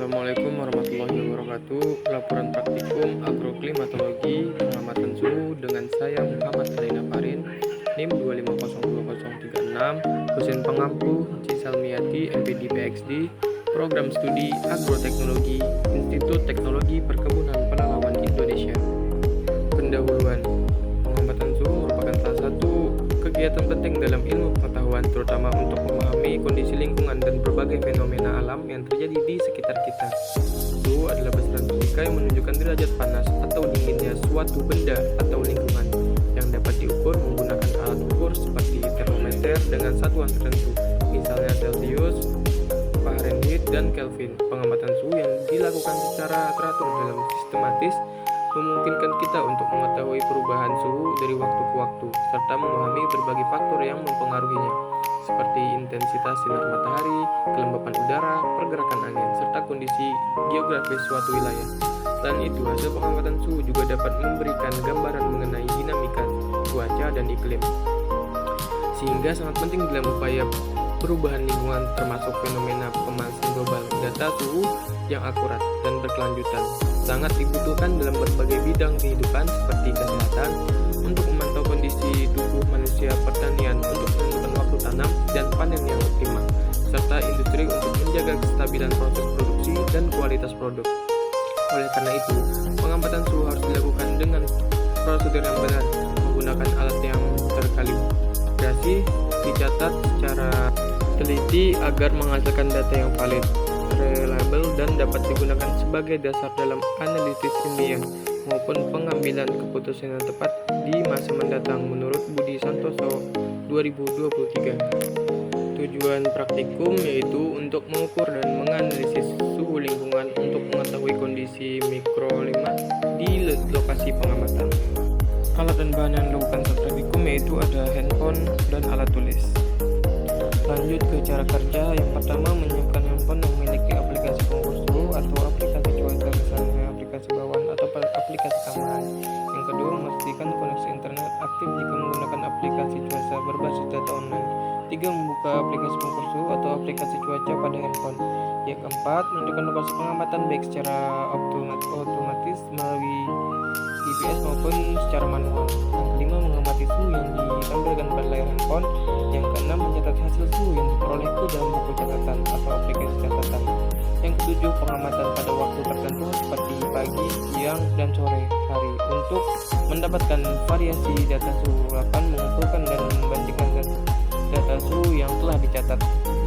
Assalamualaikum warahmatullahi wabarakatuh. Laporan praktikum agroklimatologi pengamatan suhu dengan saya Muhammad Alaina Farin, NIM 2502036, dosen pengampu Cisalmiati MPD PhD, Program Studi Agroteknologi, Institut Teknologi Perkebunan Penanaman Indonesia. Pendahuluan. Pengamatan suhu merupakan salah satu kegiatan penting dalam ilmu pengetahuan, terutama untuk memahami kondisi lingkungan dan berbagai fenomena alam yang terjadi di sekitar kita. Suhu adalah besaran fisika yang menunjukkan derajat panas atau dinginnya suatu benda atau lingkungan yang dapat diukur menggunakan alat ukur seperti termometer dengan satuan tertentu, misalnya Celcius, Fahrenheit, dan Kelvin. Pengamatan suhu yang dilakukan secara teratur dalam sistematis memungkinkan kita untuk mengetahui perubahan suhu dari waktu ke waktu, serta memahami berbagai faktor yang mempengaruhinya, seperti intensitas sinar matahari, kelembapan udara, pergerakan angin, serta kondisi geografis suatu wilayah. Selain itu, hasil pengamatan suhu juga dapat memberikan gambaran mengenai dinamika cuaca dan iklim, sehingga sangat penting dalam upaya perubahan lingkungan termasuk fenomena pemanasan global. Data suhu yang akurat dan berkelanjutan sangat dibutuhkan dalam berbagai bidang kehidupan seperti kesehatan, untuk memantau kondisi tubuh manusia, pertanian untuk menentukan waktu tanam dan panen yang optimal, serta industri untuk menjaga kestabilan proses produksi dan kualitas produk. Oleh karena itu, pengamatan suhu harus dilakukan dengan prosedur yang benar, menggunakan alat yang terkalibrasi, dicatat secara teliti agar menghasilkan data yang valid, reliable, dan dapat digunakan sebagai dasar dalam analisis ilmiah maupun pengambilan keputusan yang tepat di masa mendatang, menurut Budi Santoso 2023. Tujuan praktikum yaitu untuk mengukur dan menganalisis suhu lingkungan untuk mengetahui kondisi mikroklimat di lokasi pengamatan. Alat dan bahan yang dilakukan saat praktikum yaitu ada handphone dan alat tulis. Lanjut ke cara kerja. Yang pertama, menyiapkan handphone yang memiliki aplikasi pengukur suhu atau aplikasi cuaca, misalnya aplikasi bawaan atau aplikasi tambahan. Yang kedua, memastikan koneksi internet aktif jika menggunakan aplikasi cuaca berbasis data online. 3. Membuka aplikasi pengukur suhu atau aplikasi cuaca pada handphone. Yang keempat, menentukan lokasi pengamatan baik secara otomatis melalui GPS maupun secara manual. Yang kelima, mengamati suhu yang ditampilkan pada layar handphone. Yang keenam, mencatat hasil suhu yang diperoleh ke dalam buku catatan atau aplikasi catatan. Yang ketujuh, pengamatan pada waktu tertentu seperti pagi, siang, dan sore hari untuk mendapatkan variasi data suhu. 8. Mengumpulkan dan membandingkan data suhu yang telah dicatat.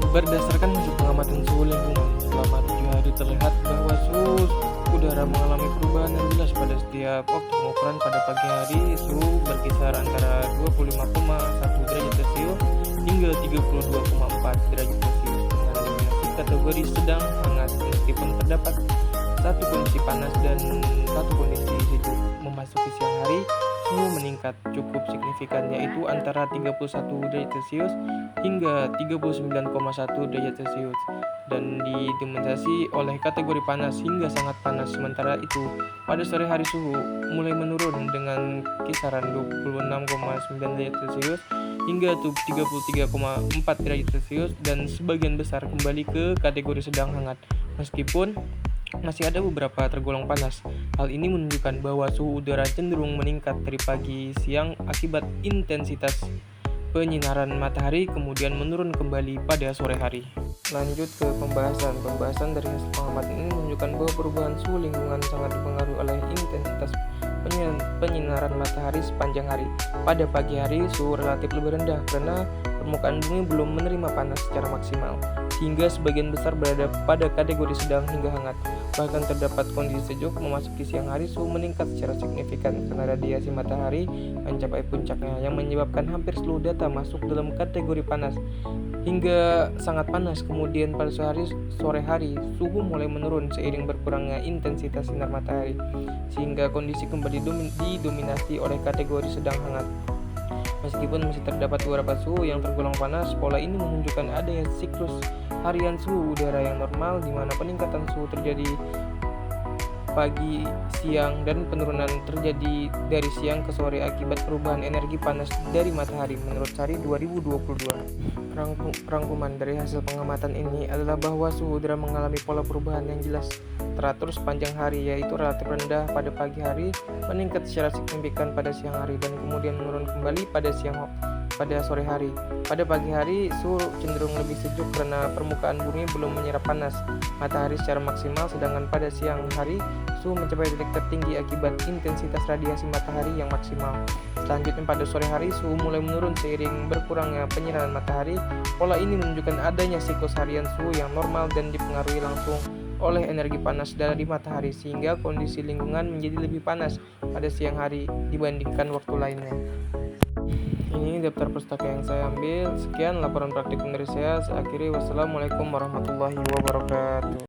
Berdasarkan hasil pengamatan suhu lingkungan selama 7 hari, terlihat bahwa suhu udara mengalami perubahan yang jelas pada setiap waktu pengukuran. Pada pagi hari, suhu berkisar antara 25,1 derajat Celcius hingga 32,4 derajat Celcius dengan dominasi kategori sedang hangat, meskipun terdapat satu kondisi panas dan satu kondisi sejuk. Memasuki siang hari, suhu meningkat cukup signifikan, yaitu antara 31 derajat Celcius hingga 39,1 derajat Celcius, dan didominasi oleh kategori panas hingga sangat panas. Sementara itu, pada sore hari suhu mulai menurun dengan kisaran 26,9 derajat Celcius hingga 33,4 derajat Celcius, dan sebagian besar kembali ke kategori sedang hangat, meskipun masih ada beberapa tergolong panas. Hal ini menunjukkan bahwa suhu udara cenderung meningkat dari pagi siang akibat intensitas penyinaran matahari, kemudian menurun kembali pada sore hari. Lanjut ke pembahasan. Pembahasan dari hasil pengamatan ini menunjukkan bahwa perubahan suhu lingkungan sangat dipengaruhi oleh intensitas penyinaran matahari sepanjang hari. Pada pagi hari, suhu relatif lebih rendah karena permukaan bumi belum menerima panas secara maksimal, sehingga sebagian besar berada pada kategori sedang hingga hangat. Bahkan terdapat kondisi sejuk. Memasuki siang hari, suhu meningkat secara signifikan karena radiasi matahari mencapai puncaknya, yang menyebabkan hampir seluruh data masuk dalam kategori panas hingga sangat panas. Kemudian pada sore hari, suhu mulai menurun seiring berkurangnya intensitas sinar matahari, sehingga kondisi kembali didominasi oleh kategori sedang hangat. Meskipun masih terdapat beberapa suhu yang tergolong panas, pola ini menunjukkan adanya siklus harian suhu udara yang normal, di mana peningkatan suhu terjadi pagi, siang, dan penurunan terjadi dari siang ke sore akibat perubahan energi panas dari matahari menurut SARI 2022. Rangkuman dari hasil pengamatan ini adalah bahwa suhu udara mengalami pola perubahan yang jelas teratur sepanjang hari, yaitu relatif rendah pada pagi hari, meningkat secara signifikan pada siang hari, dan kemudian menurun kembali pada sore hari. Pada pagi hari, suhu cenderung lebih sejuk karena permukaan bumi belum menyerap panas matahari secara maksimal, sedangkan pada siang hari, suhu mencapai titik tertinggi akibat intensitas radiasi matahari yang maksimal. Selanjutnya pada sore hari, suhu mulai menurun seiring berkurangnya penyerahan matahari. Pola ini menunjukkan adanya siklus harian suhu yang normal dan dipengaruhi langsung oleh energi panas dari matahari, sehingga kondisi lingkungan menjadi lebih panas pada siang hari dibandingkan waktu lainnya. Ini daftar pustaka yang saya ambil. Sekian laporan praktik dari saya. Saya akhiri. Wassalamualaikum warahmatullahi wabarakatuh.